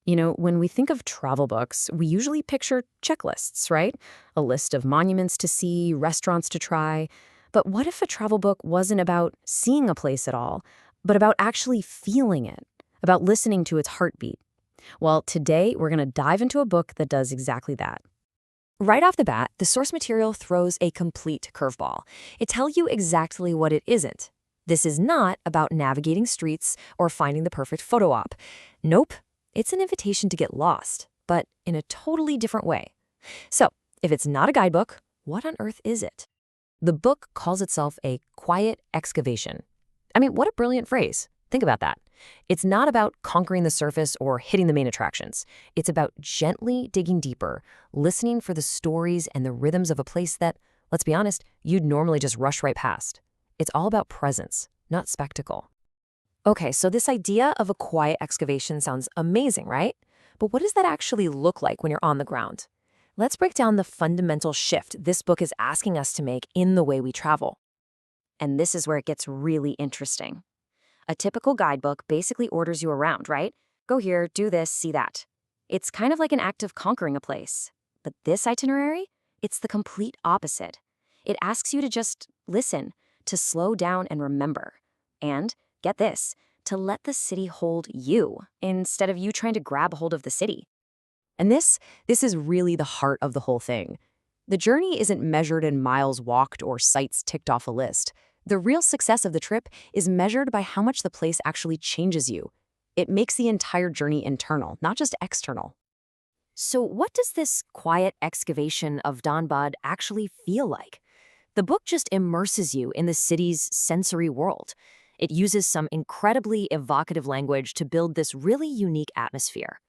When we think of travel books, we usually picture checklists, right? A list of monuments to see, restaurants to try. But what if a travel book wasn't about seeing a place at all, but about actually feeling it, about listening to its heartbeat? Well, today we're going to dive into a book that does exactly that. Right off the bat, the source material throws a complete curveball. It tells you exactly what it isn't. This is not about navigating streets or finding the perfect photo op. Nope, it's an invitation to get lost, but in a totally different way. So, if it's not a guidebook, what on earth is it? The book calls itself a quiet excavation. I mean, what a brilliant phrase. Think about that. It's not about conquering the surface or hitting the main attractions. It's about gently digging deeper, listening for the stories and the rhythms of a place that, let's be honest, you'd normally just rush right past. It's all about presence, not spectacle. Okay, so this idea of a quiet excavation sounds amazing, right? But what does that actually look like when you're on the ground? Let's break down the fundamental shift this book is asking us to make in the way we travel. And this is where it gets really interesting. A typical guidebook basically orders you around, right? Go here, do this, see that. It's kind of like an act of conquering a place. But this itinerary, it's the complete opposite. It asks you to just listen, to slow down and remember. And, get this, to let the city hold you, instead of you trying to grab hold of the city. And this is really the heart of the whole thing. The journey isn't measured in miles walked or sites ticked off a list. The real success of the trip is measured by how much the place actually changes you. It makes the entire journey internal, not just external. So what does this quiet excavation of Dhanbad actually feel like? The book just immerses you in the city's sensory world. It uses some incredibly evocative language to build this really unique atmosphere.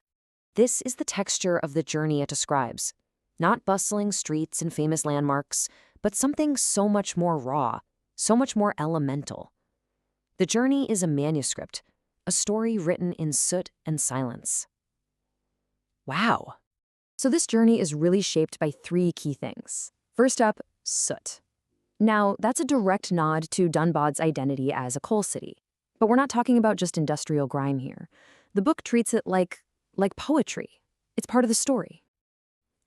This is the texture of the journey it describes. Not bustling streets and famous landmarks, but something so much more raw, so much more elemental. The journey is a manuscript, a story written in soot and silence. Wow. So this journey is really shaped by three key things. First up, soot. Now, that's a direct nod to Dhanbad's identity as a coal city. But we're not talking about just industrial grime here. The book treats it like poetry. It's part of the story.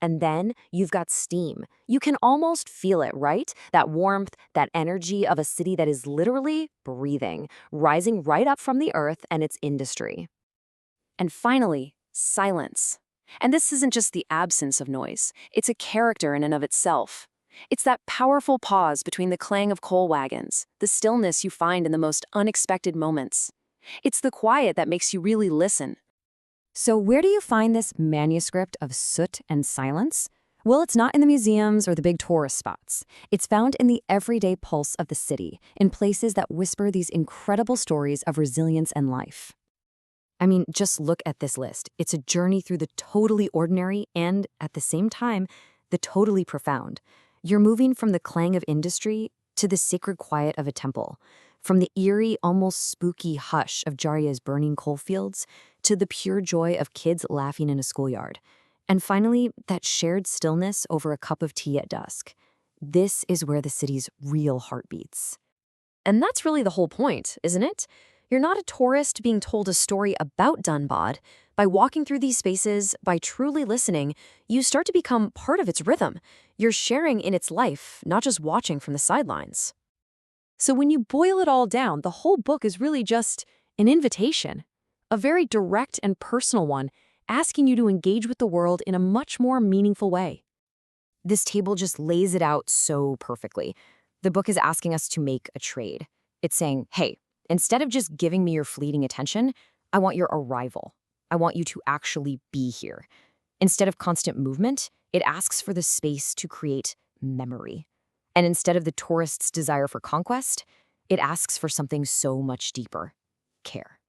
And then you've got steam. You can almost feel it, right? That warmth, that energy of a city that is literally breathing, rising right up from the earth and its industry. And finally, silence. And this isn't just the absence of noise. It's a character in and of itself. It's that powerful pause between the clang of coal wagons, the stillness you find in the most unexpected moments. It's the quiet that makes you really listen. So where do you find this manuscript of soot and silence? Well, it's not in the museums or the big tourist spots. It's found in the everyday pulse of the city, in places that whisper these incredible stories of resilience and life. I mean, just look at this list. It's a journey through the totally ordinary and, at the same time, the totally profound. You're moving from the clang of industry to the sacred quiet of a temple, from the eerie, almost spooky hush of Jharia's burning coal fields to the pure joy of kids laughing in a schoolyard. And finally, that shared stillness over a cup of tea at dusk. This is where the city's real heart beats. And that's really the whole point, isn't it? You're not a tourist being told a story about Dhanbad. By walking through these spaces, by truly listening, you start to become part of its rhythm. You're sharing in its life, not just watching from the sidelines. So when you boil it all down, the whole book is really just an invitation, a very direct and personal one, asking you to engage with the world in a much more meaningful way. This table just lays it out so perfectly. The book is asking us to make a trade. It's saying, hey, instead of just giving me your fleeting attention, I want your arrival. I want you to actually be here. Instead of constant movement, it asks for the space to create memory. And instead of the tourist's desire for conquest, it asks for something so much deeper, care.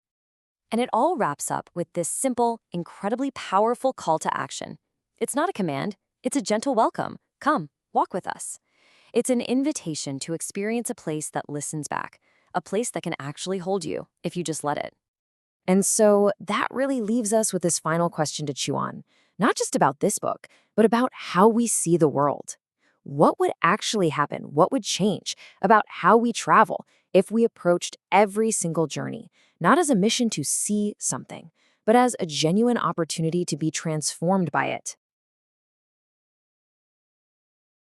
And it all wraps up with this simple, incredibly powerful call to action. It's not a command, it's a gentle welcome. Come, walk with us. It's an invitation to experience a place that listens back, a place that can actually hold you if you just let it. And so that really leaves us with this final question to chew on, not just about this book, but about how we see the world. What would actually happen? What would change about how we travel if we approached every single journey, not as a mission to see something, but but as a genuine opportunity to be transformed by it.